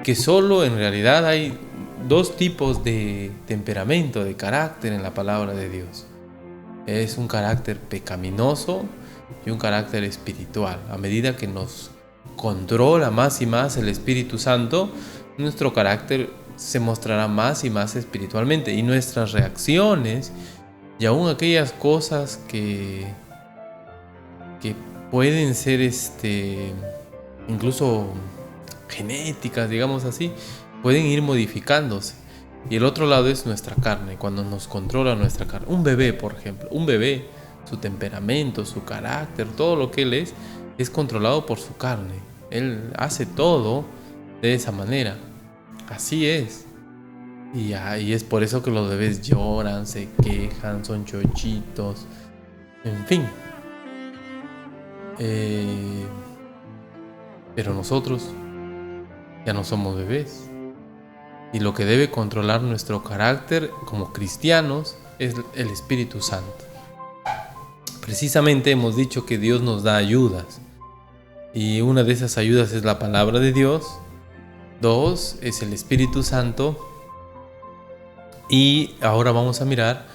que solo en realidad hay dos tipos de temperamento, de carácter en la palabra de Dios. Es un carácter pecaminoso y un carácter espiritual. A medida que nos controla más y más el Espíritu Santo, nuestro carácter se mostrará más y más espiritualmente, y nuestras reacciones y aún aquellas cosas que pueden ser incluso genéticas, digamos así, pueden ir modificándose. Y el otro lado es nuestra carne, cuando nos controla nuestra carne. Un bebé, por ejemplo, su temperamento, su carácter, todo lo que él es controlado por su carne. Él hace todo de esa manera. Así es. Y es por eso que los bebés lloran, se quejan, son chochitos, en fin. Pero nosotros ya no somos bebés. Y lo que debe controlar nuestro carácter como cristianos es el Espíritu Santo. Precisamente hemos dicho que Dios nos da ayudas. Y una de esas ayudas es la palabra de Dios. 2 es el Espíritu Santo. Y ahora vamos a mirar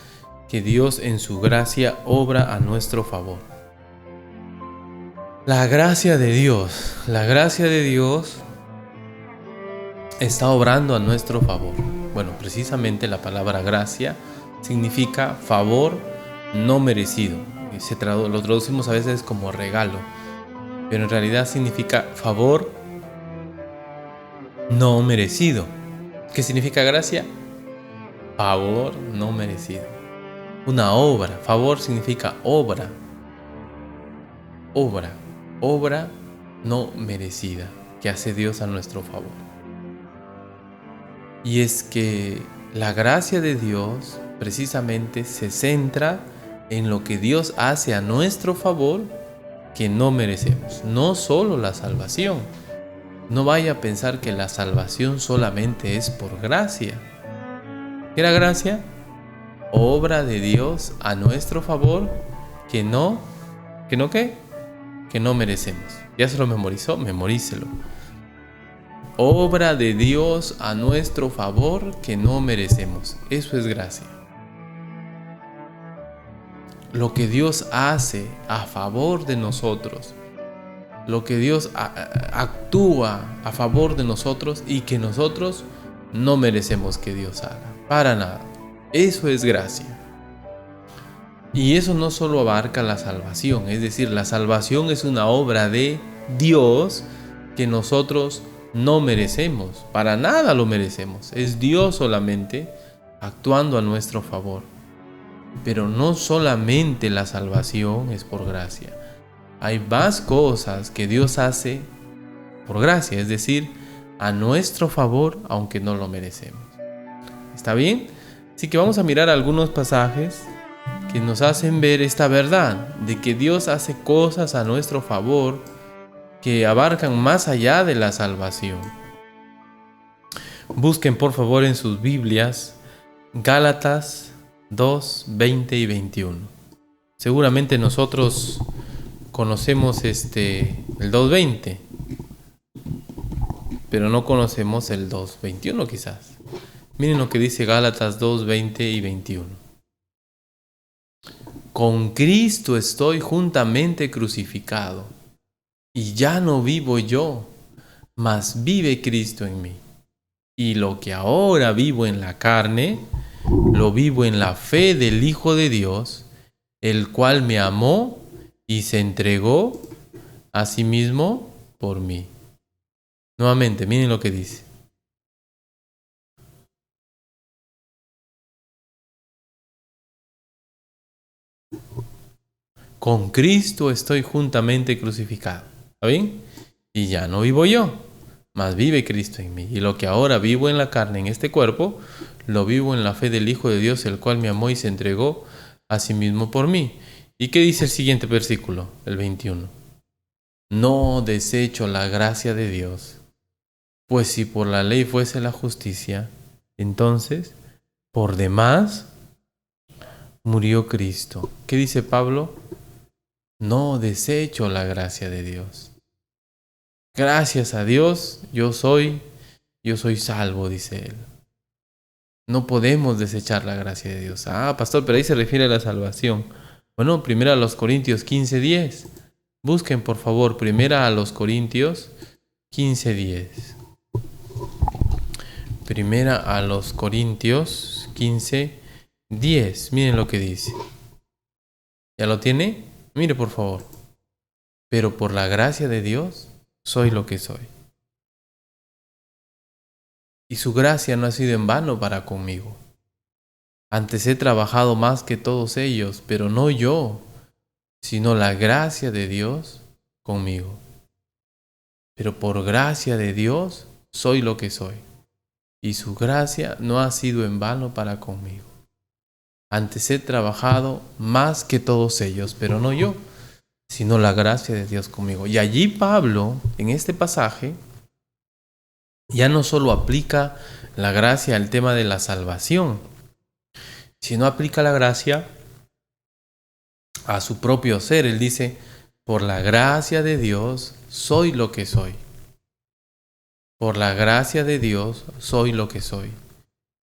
que Dios en su gracia obra a nuestro favor. La gracia de Dios está obrando a nuestro favor. Bueno, precisamente la palabra gracia significa favor no merecido. Lo traducimos a veces como regalo, pero en realidad significa favor no merecido. ¿Qué significa gracia? Favor no merecido. Una obra. Favor significa obra. Obra no merecida que hace Dios a nuestro favor. Y es que la gracia de Dios precisamente se centra en lo que Dios hace a nuestro favor que no merecemos. No solo la salvación. No vaya a pensar que la salvación solamente es por gracia. ¿Qué era gracia? Obra de Dios a nuestro favor que no merecemos. ¿Ya se lo memorizó? Memorícelo. Obra de Dios a nuestro favor que no merecemos. Eso es gracia. Lo que Dios hace a favor de nosotros, lo que Dios actúa a favor de nosotros y que nosotros no merecemos que Dios haga. Para nada. Eso es gracia. Y eso no solo abarca la salvación, es decir, la salvación es una obra de Dios que nosotros no merecemos, para nada lo merecemos. Es Dios solamente actuando a nuestro favor. Pero no solamente la salvación es por gracia. Hay más cosas que Dios hace por gracia, es decir, a nuestro favor, aunque no lo merecemos. ¿Está bien? Así que vamos a mirar algunos pasajes que nos hacen ver esta verdad de que Dios hace cosas a nuestro favor que abarcan más allá de la salvación. Busquen por favor en sus Biblias Gálatas 2, 20 y 21. Seguramente nosotros conocemos el 2:20, pero no conocemos el 2:21 quizás. Miren lo que dice Gálatas 2, 20 y 21. Con Cristo estoy juntamente crucificado, y ya no vivo yo, mas vive Cristo en mí. Y lo que ahora vivo en la carne, lo vivo en la fe del Hijo de Dios, el cual me amó y se entregó a sí mismo por mí. Nuevamente, miren lo que dice. Con Cristo estoy juntamente crucificado. ¿Está bien? Y ya no vivo yo, mas vive Cristo en mí. Y lo que ahora vivo en la carne, en este cuerpo, lo vivo en la fe del Hijo de Dios, el cual me amó y se entregó a sí mismo por mí. ¿Y qué dice el siguiente versículo? El 21. No desecho la gracia de Dios, pues si por la ley fuese la justicia, entonces, por demás, murió Cristo. ¿Qué dice Pablo? No desecho la gracia de Dios. Gracias a Dios, yo soy yo soy salvo, dice él. No podemos desechar la gracia de Dios. Ah, pastor, pero ahí se refiere a la salvación. Bueno, primera a los Corintios 15:10. Busquen, por favor, primera a los Corintios 15:10. Primera a los Corintios 15:10. Miren lo que dice. ¿Ya lo tiene? Mire, por favor. Pero por la gracia de Dios, soy lo que soy. Y su gracia no ha sido en vano para conmigo. Antes he trabajado más que todos ellos, pero no yo, sino la gracia de Dios conmigo. Pero por gracia de Dios, soy lo que soy. Y su gracia no ha sido en vano para conmigo. Antes he trabajado más que todos ellos, pero no yo, sino la gracia de Dios conmigo. Y allí Pablo, en este pasaje, ya no solo aplica la gracia al tema de la salvación, sino aplica la gracia a su propio ser. Él dice, por la gracia de Dios, soy lo que soy. Por la gracia de Dios, soy lo que soy.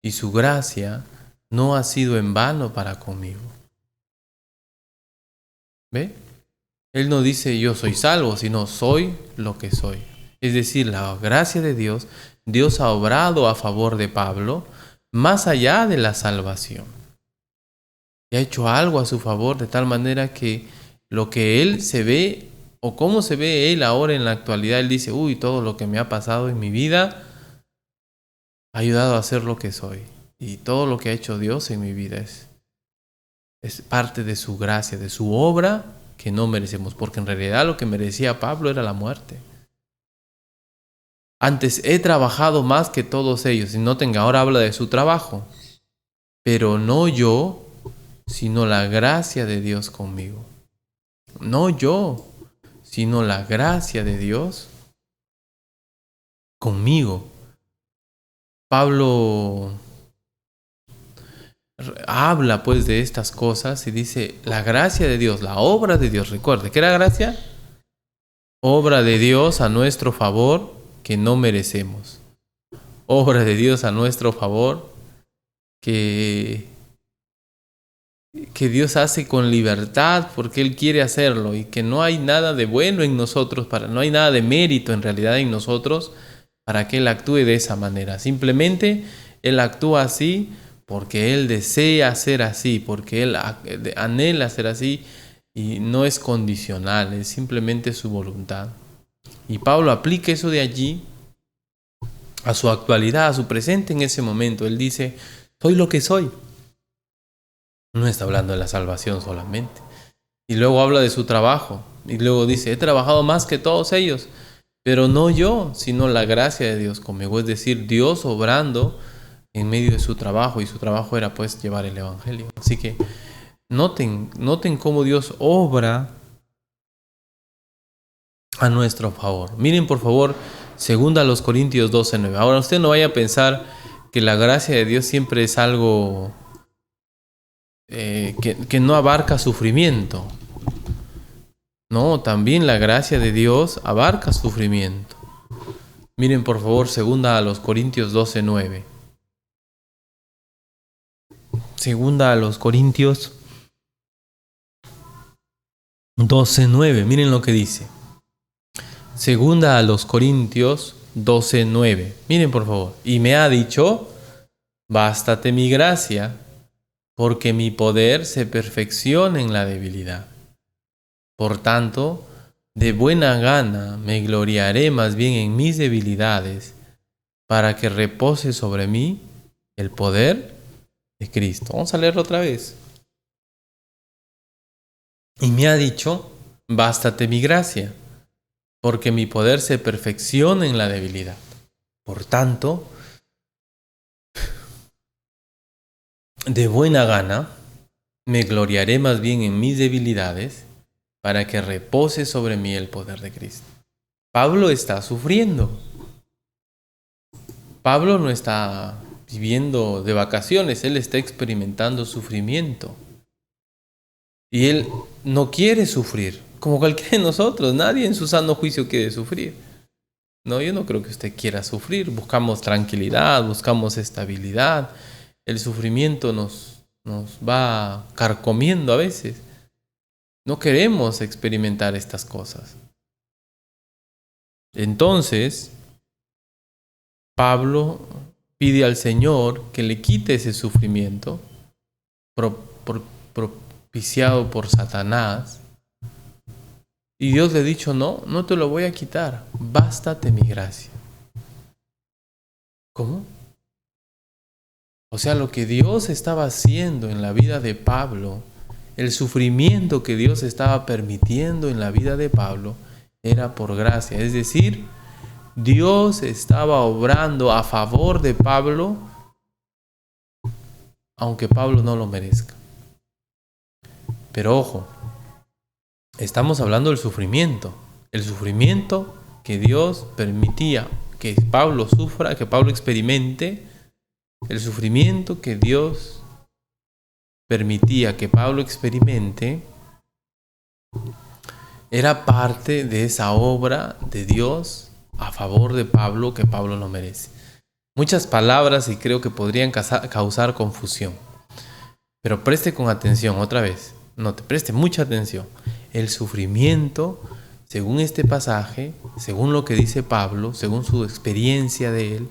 Y su gracia no ha sido en vano para conmigo. ¿Ve? Él no dice yo soy salvo, sino soy lo que soy. Es decir, la gracia de Dios, Dios ha obrado a favor de Pablo más allá de la salvación. Y ha hecho algo a su favor de tal manera que lo que él se ve, o cómo se ve él ahora en la actualidad, él dice, uy, todo lo que me ha pasado en mi vida ha ayudado a ser lo que soy. Y todo lo que ha hecho Dios en mi vida es parte de su gracia, de su obra que no merecemos, porque en realidad lo que merecía Pablo era la muerte. Antes he trabajado más que todos ellos. Y noten que ahora habla de su trabajo. Pero no yo, sino la gracia de Dios conmigo. No yo, sino la gracia de Dios conmigo. Pablo habla pues de estas cosas y dice, la gracia de Dios, la obra de Dios. Recuerde, ¿qué era gracia? Obra de Dios a nuestro favor que no merecemos. Obra de Dios a nuestro favor que Dios hace con libertad porque Él quiere hacerlo y que no hay nada de bueno en nosotros, no hay nada de mérito en realidad en nosotros para que Él actúe de esa manera. Simplemente Él actúa así porque Él desea ser así, porque Él anhela ser así y no es condicional, es simplemente su voluntad. Y Pablo aplica eso de allí a su actualidad, a su presente en ese momento. Él dice, soy lo que soy. No está hablando de la salvación solamente. Y luego habla de su trabajo. Y luego dice, he trabajado más que todos ellos. Pero no yo, sino la gracia de Dios conmigo. Es decir, Dios obrando en medio de su trabajo. Y su trabajo era pues llevar el evangelio. Así que noten cómo Dios obra a nuestro favor. Miren por favor, 2 Corintios 12:9. Ahora usted no vaya a pensar que la gracia de Dios siempre es algo que no abarca sufrimiento. No, también la gracia de Dios abarca sufrimiento. Miren por favor, 2 Corintios 12:9. 2 Corintios 12:9. Miren lo que dice. 2 Corintios 12:9. Miren por favor. Y me ha dicho, bástate mi gracia, porque mi poder se perfecciona en la debilidad. Por tanto, de buena gana me gloriaré más bien en mis debilidades, para que repose sobre mí el poder de Cristo. Vamos a leerlo otra vez. Y me ha dicho, bástate mi gracia, porque mi poder se perfecciona en la debilidad. Por tanto, de buena gana me gloriaré más bien en mis debilidades, para que repose sobre mí el poder de Cristo. Pablo está sufriendo. Pablo no está viviendo de vacaciones, él está experimentando sufrimiento. Y él no quiere sufrir, como cualquiera de nosotros. Nadie en su sano juicio quiere sufrir. No, yo no creo que usted quiera sufrir. Buscamos tranquilidad, buscamos estabilidad. El sufrimiento nos va carcomiendo a veces. No queremos experimentar estas cosas. Entonces, Pablo pide al Señor que le quite ese sufrimiento propiciado por Satanás. Y Dios le ha dicho, no, no te lo voy a quitar, bástate mi gracia. ¿Cómo? O sea, lo que Dios estaba haciendo en la vida de Pablo, el sufrimiento que Dios estaba permitiendo en la vida de Pablo, era por gracia. Es decir, Dios estaba obrando a favor de Pablo, aunque Pablo no lo merezca. Pero ojo, estamos hablando del sufrimiento. El sufrimiento que Dios permitía que Pablo sufra, que Pablo experimente. El sufrimiento que Dios permitía que Pablo experimente era parte de esa obra de Dios a favor de Pablo que Pablo no merece. Muchas palabras y creo que podrían causar confusión. Pero preste con atención otra vez. No, te preste mucha atención. El sufrimiento, según este pasaje, según lo que dice Pablo, según su experiencia de él,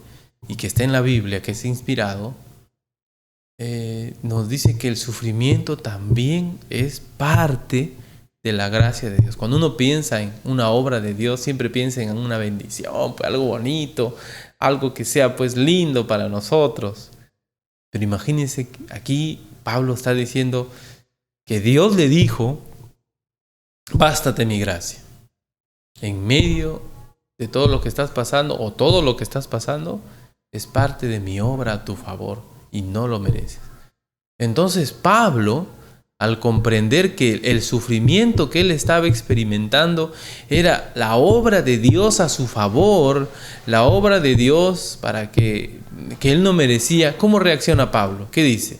y que está en la Biblia, que es inspirado, nos dice que el sufrimiento también es parte de la gracia de Dios. Cuando uno piensa en una obra de Dios, siempre piensa en una bendición, pues algo bonito, algo que sea pues lindo para nosotros. Pero imagínense, aquí Pablo está diciendo que Dios le dijo, bástate mi gracia. En medio de todo lo que estás pasando, o todo lo que estás pasando, es parte de mi obra a tu favor y no lo mereces. Entonces Pablo, al comprender que el sufrimiento que él estaba experimentando era la obra de Dios a su favor, la obra de Dios para que él no merecía, ¿cómo reacciona Pablo? ¿Qué dice?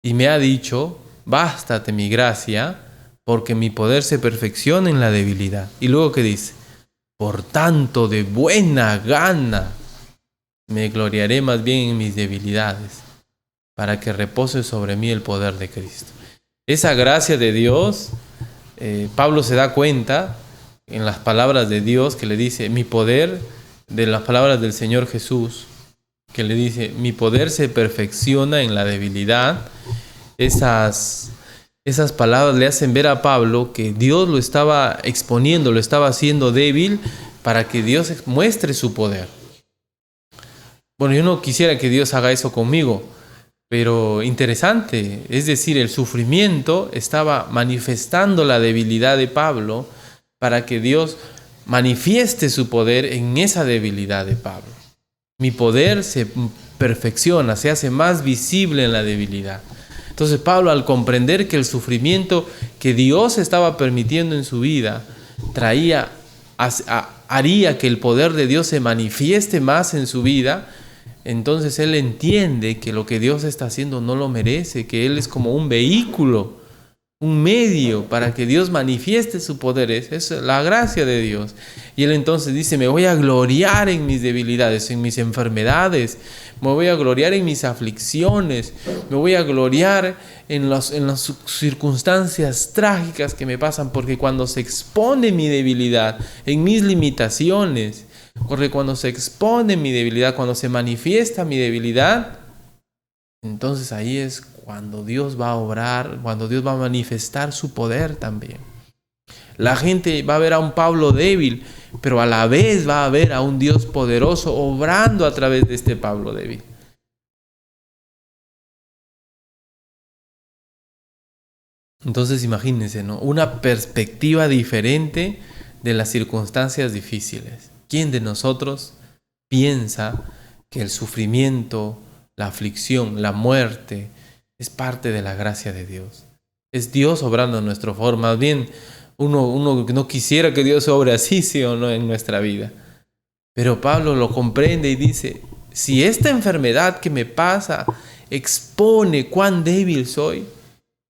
Y me ha dicho, bástate mi gracia, porque mi poder se perfecciona en la debilidad. Y luego ¿qué dice? Por tanto, de buena gana me gloriaré más bien en mis debilidades, para que repose sobre mí el poder de Cristo. Esa gracia de Dios, Pablo se da cuenta en las palabras de Dios que le dice, mi poder, de las palabras del Señor Jesús, que le dice, mi poder se perfecciona en la debilidad. Esas palabras le hacen ver a Pablo que Dios lo estaba exponiendo, lo estaba haciendo débil para que Dios muestre su poder. Bueno, yo no quisiera que Dios haga eso conmigo, pero interesante. Es decir, el sufrimiento estaba manifestando la debilidad de Pablo para que Dios manifieste su poder en esa debilidad de Pablo. Mi poder se perfecciona, se hace más visible en la debilidad. Entonces Pablo, al comprender que el sufrimiento que Dios estaba permitiendo en su vida haría que el poder de Dios se manifieste más en su vida, entonces él entiende que lo que Dios está haciendo no lo merece, que él es como un vehículo, un medio para que Dios manifieste su poder. Es la gracia de Dios. Y él entonces dice, me voy a gloriar en mis debilidades, en mis enfermedades, me voy a gloriar en mis aflicciones, me voy a gloriar en las circunstancias trágicas que me pasan, porque cuando se expone mi debilidad, en mis limitaciones, porque cuando se expone mi debilidad, cuando se manifiesta mi debilidad, entonces ahí es cuando Dios va a obrar, cuando Dios va a manifestar su poder también. La gente va a ver a un Pablo débil, pero a la vez va a ver a un Dios poderoso obrando a través de este Pablo débil. Entonces imagínense, ¿no? Una perspectiva diferente de las circunstancias difíciles. ¿Quién de nosotros piensa que el sufrimiento, la aflicción, la muerte es parte de la gracia de Dios? Es Dios obrando en nuestra forma. Más bien, uno no quisiera que Dios obre así, sí o no, en nuestra vida. Pero Pablo lo comprende y dice, si esta enfermedad que me pasa expone cuán débil soy,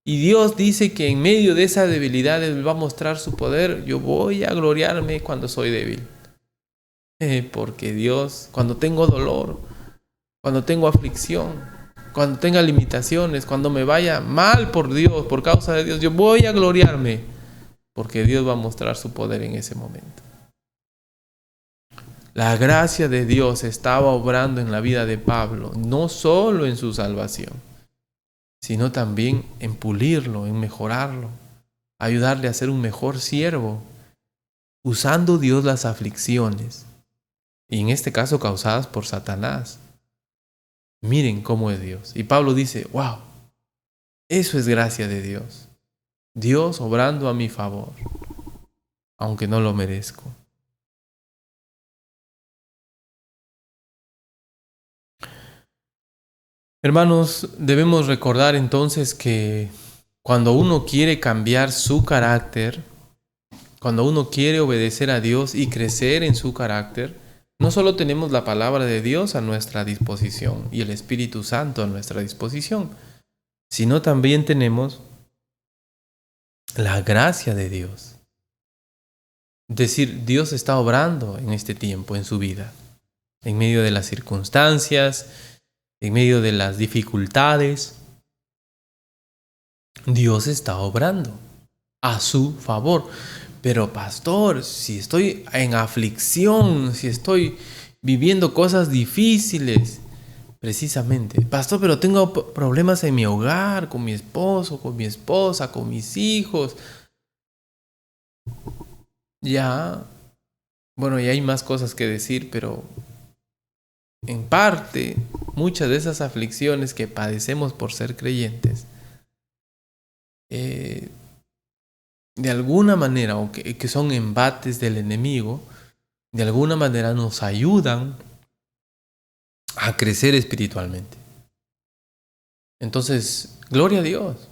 y Dios dice que en medio de esa debilidad Él va a mostrar su poder, yo voy a gloriarme cuando soy débil. Porque Dios, cuando tengo dolor, cuando tengo aflicción, cuando tenga limitaciones, cuando me vaya mal por Dios, por causa de Dios, yo voy a gloriarme, porque Dios va a mostrar su poder en ese momento. La gracia de Dios estaba obrando en la vida de Pablo, no solo en su salvación, sino también en pulirlo, en mejorarlo, ayudarle a ser un mejor siervo, usando Dios las aflicciones, y en este caso causadas por Satanás. Miren cómo es Dios. Y Pablo dice, wow, eso es gracia de Dios. Dios obrando a mi favor, aunque no lo merezco. Hermanos, debemos recordar entonces que cuando uno quiere cambiar su carácter, cuando uno quiere obedecer a Dios y crecer en su carácter, no solo tenemos la palabra de Dios a nuestra disposición y el Espíritu Santo a nuestra disposición, sino también tenemos la gracia de Dios. Es decir, Dios está obrando en este tiempo, en su vida, en medio de las circunstancias, en medio de las dificultades. Dios está obrando a su favor. Pero pastor, si estoy en aflicción, si estoy viviendo cosas difíciles, precisamente, pastor, pero tengo problemas en mi hogar, con mi esposo, con mi esposa, con mis hijos. Ya, bueno, y hay más cosas que decir, pero en parte, muchas de esas aflicciones que padecemos por ser creyentes, de alguna manera, o que son embates del enemigo, de alguna manera nos ayudan a crecer espiritualmente. Entonces, gloria a Dios,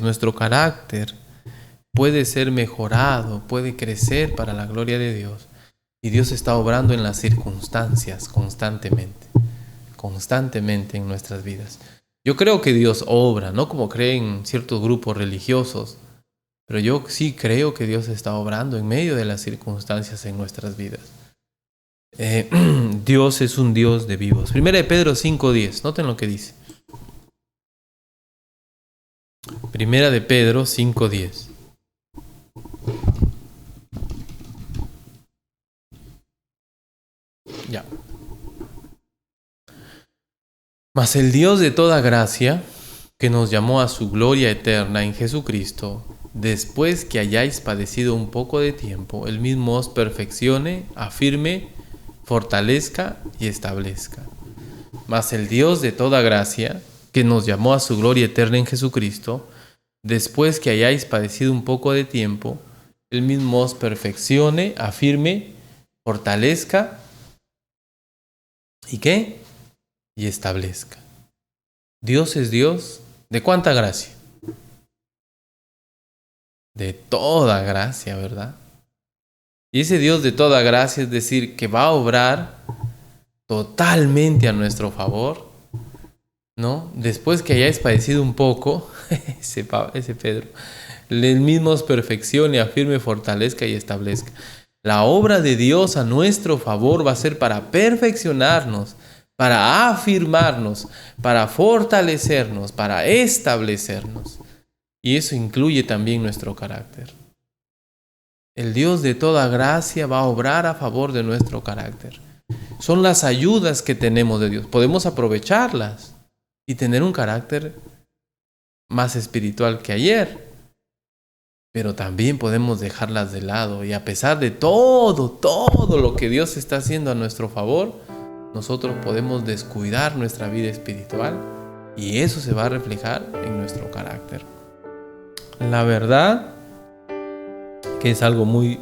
nuestro carácter puede ser mejorado, puede crecer para la gloria de Dios. Y Dios está obrando en las circunstancias constantemente en nuestras vidas. Yo creo que Dios obra, no como creen ciertos grupos religiosos, pero yo sí creo que Dios está obrando en medio de las circunstancias en nuestras vidas. Dios es un Dios de vivos. Primera de Pedro 5:10, noten lo que dice. Primera de Pedro 5:10. Ya. Mas el Dios de toda gracia, que nos llamó a su gloria eterna en Jesucristo, después que hayáis padecido un poco de tiempo, Él mismo os perfeccione, afirme, fortalezca y establezca. Mas el Dios de toda gracia, que nos llamó a su gloria eterna en Jesucristo, después que hayáis padecido un poco de tiempo, Él mismo os perfeccione, afirme, fortalezca, ¿y qué? Y establezca. Dios es Dios ¿de cuánta gracia? De toda gracia, ¿verdad? Y ese Dios de toda gracia, es decir, que va a obrar totalmente a nuestro favor, ¿no? Después que hayáis padecido un poco, ese Pedro, Él mismo os perfeccione, afirme, fortalezca y establezca. La obra de Dios a nuestro favor va a ser para perfeccionarnos, para afirmarnos, para fortalecernos, para establecernos. Y eso incluye también nuestro carácter. El Dios de toda gracia va a obrar a favor de nuestro carácter. Son las ayudas que tenemos de Dios. Podemos aprovecharlas y tener un carácter más espiritual que ayer. Pero también podemos dejarlas de lado. Y a pesar de todo lo que Dios está haciendo a nuestro favor, nosotros podemos descuidar nuestra vida espiritual. Y eso se va a reflejar en nuestro carácter. La verdad que es algo muy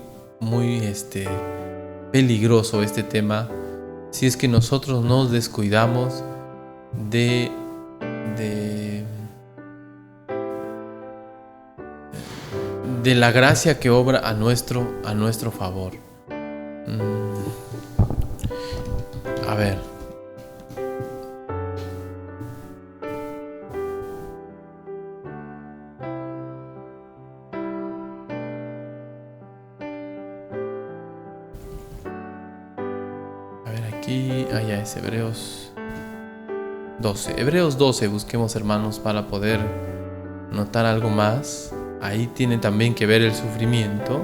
peligroso este tema, si es que nosotros nos descuidamos de la gracia que obra a nuestro favor. A ver. aquí. Allá es Hebreos 12. Hebreos 12 busquemos, hermanos, para poder notar algo más. Ahí tiene también que ver el sufrimiento.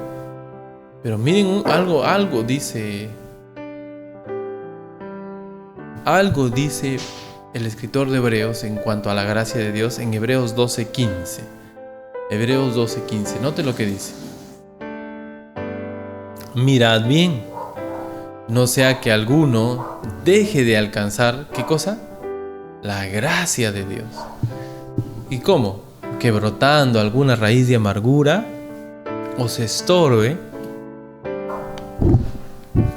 Pero miren, algo dice el escritor de Hebreos en cuanto a la gracia de Dios en Hebreos 12:15. Hebreos 12:15. Note lo que dice. Mirad bien, no sea que alguno deje de alcanzar, ¿qué cosa? La gracia de Dios. ¿Y cómo? Que brotando alguna raíz de amargura os estorbe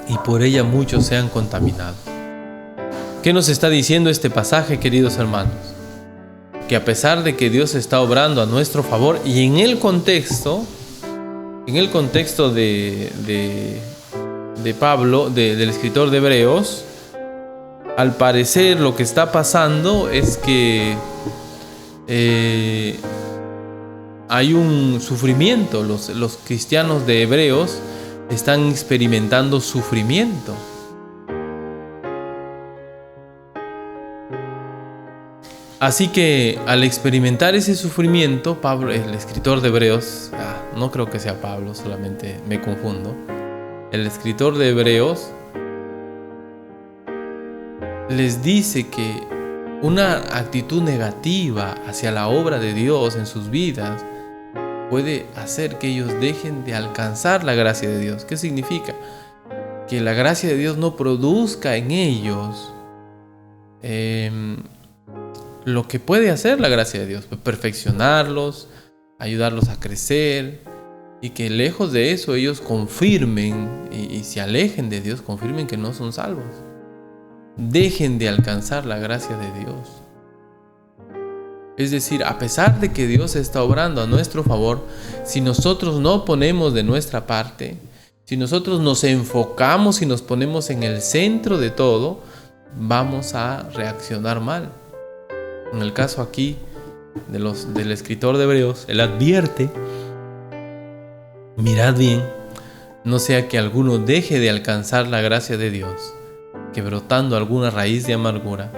y por ella muchos sean contaminados. ¿Qué nos está diciendo este pasaje, queridos hermanos? Que a pesar de que Dios está obrando a nuestro favor, y en el contexto de Pablo, del escritor de Hebreos, al parecer lo que está pasando es que hay un sufrimiento. Los cristianos de Hebreos están experimentando sufrimiento. Así que al experimentar ese sufrimiento, Pablo, el escritor de Hebreos, no creo que sea Pablo, solamente me confundo. El escritor de Hebreos les dice que una actitud negativa hacia la obra de Dios en sus vidas puede hacer que ellos dejen de alcanzar la gracia de Dios. ¿Qué significa? Que la gracia de Dios no produzca en ellos lo que puede hacer la gracia de Dios, perfeccionarlos, ayudarlos a crecer, y que lejos de eso ellos confirmen y se alejen de Dios, confirmen que no son salvos. Dejen de alcanzar la gracia de Dios. Es decir, a pesar de que Dios está obrando a nuestro favor, si nosotros no ponemos de nuestra parte, si nosotros nos enfocamos y nos ponemos en el centro de todo, vamos a reaccionar mal. En el caso aquí del escritor de Hebreos, él advierte: mirad bien, no sea que alguno deje de alcanzar la gracia de Dios, que brotando alguna raíz de amargura,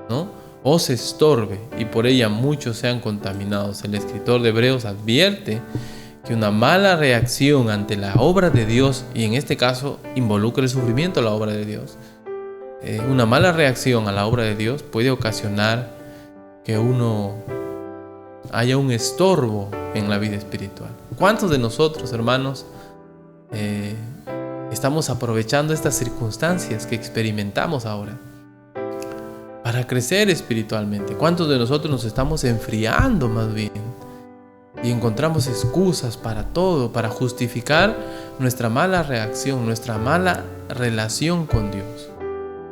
¿no?, os estorbe y por ella muchos sean contaminados. El escritor de Hebreos advierte que una mala reacción ante la obra de Dios, y en este caso involucra el sufrimiento a la obra de Dios, una mala reacción a la obra de Dios puede ocasionar que haya un estorbo en la vida espiritual. ¿Cuántos de nosotros, hermanos, estamos aprovechando estas circunstancias que experimentamos ahora para crecer espiritualmente? ¿Cuántos de nosotros nos estamos enfriando más bien y encontramos excusas para todo, para justificar nuestra mala reacción, nuestra mala relación con Dios?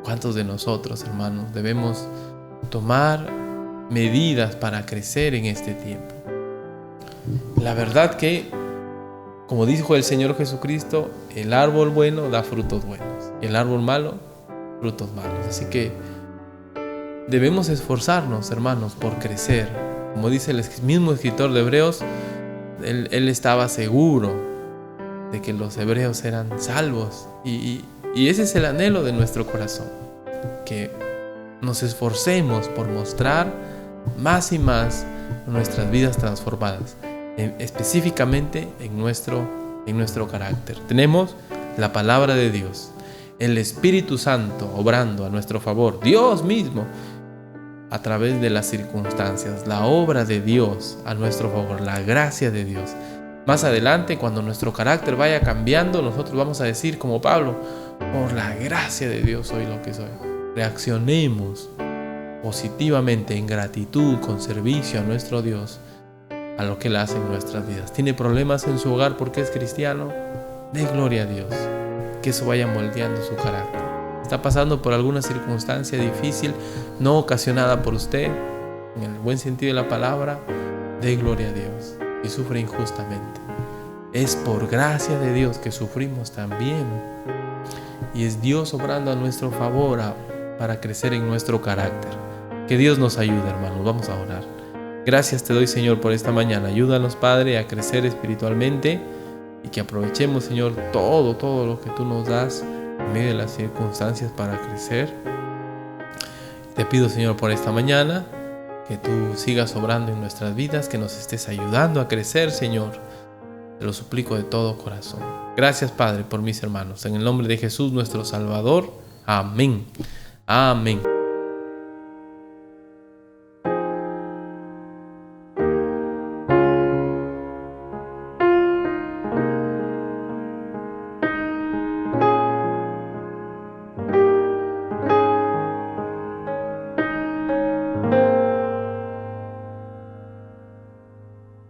¿Cuántos de nosotros, hermanos, debemos tomar medidas para crecer en este tiempo? La verdad que, como dijo el Señor Jesucristo, el árbol bueno da frutos buenos y el árbol malo, frutos malos. Así que debemos esforzarnos, hermanos, por crecer. Como dice el mismo escritor de Hebreos, él estaba seguro de que los hebreos eran salvos, y ese es el anhelo de nuestro corazón, que nos esforcemos por mostrar más y más nuestras vidas transformadas, específicamente en nuestro carácter. Tenemos la palabra de Dios, el Espíritu Santo obrando a nuestro favor, Dios mismo a través de las circunstancias, la obra de Dios a nuestro favor, la gracia de Dios. Más adelante, cuando nuestro carácter vaya cambiando, nosotros vamos a decir como Pablo: por la gracia de Dios soy lo que soy. Reaccionemos positivamente en gratitud, con servicio a nuestro Dios, a lo que Él hace en nuestras vidas. ¿Tiene problemas en su hogar porque es cristiano? Dé gloria a Dios, que eso vaya moldeando su carácter. Está pasando por alguna circunstancia difícil, no ocasionada por usted, en el buen sentido de la palabra, dé gloria a Dios. Y sufre injustamente, es por gracia de Dios que sufrimos también, y es Dios obrando a nuestro favor para crecer en nuestro carácter. Que Dios nos ayude, hermanos. Vamos a orar. Gracias te doy, Señor, por esta mañana. Ayúdanos, Padre, a crecer espiritualmente, y que aprovechemos, Señor, todo lo que tú nos das en medio de las circunstancias para crecer. Te pido, Señor, por esta mañana, que tú sigas obrando en nuestras vidas, que nos estés ayudando a crecer, Señor. Te lo suplico de todo corazón. Gracias, Padre, por mis hermanos. En el nombre de Jesús, nuestro Salvador. Amén. Amén.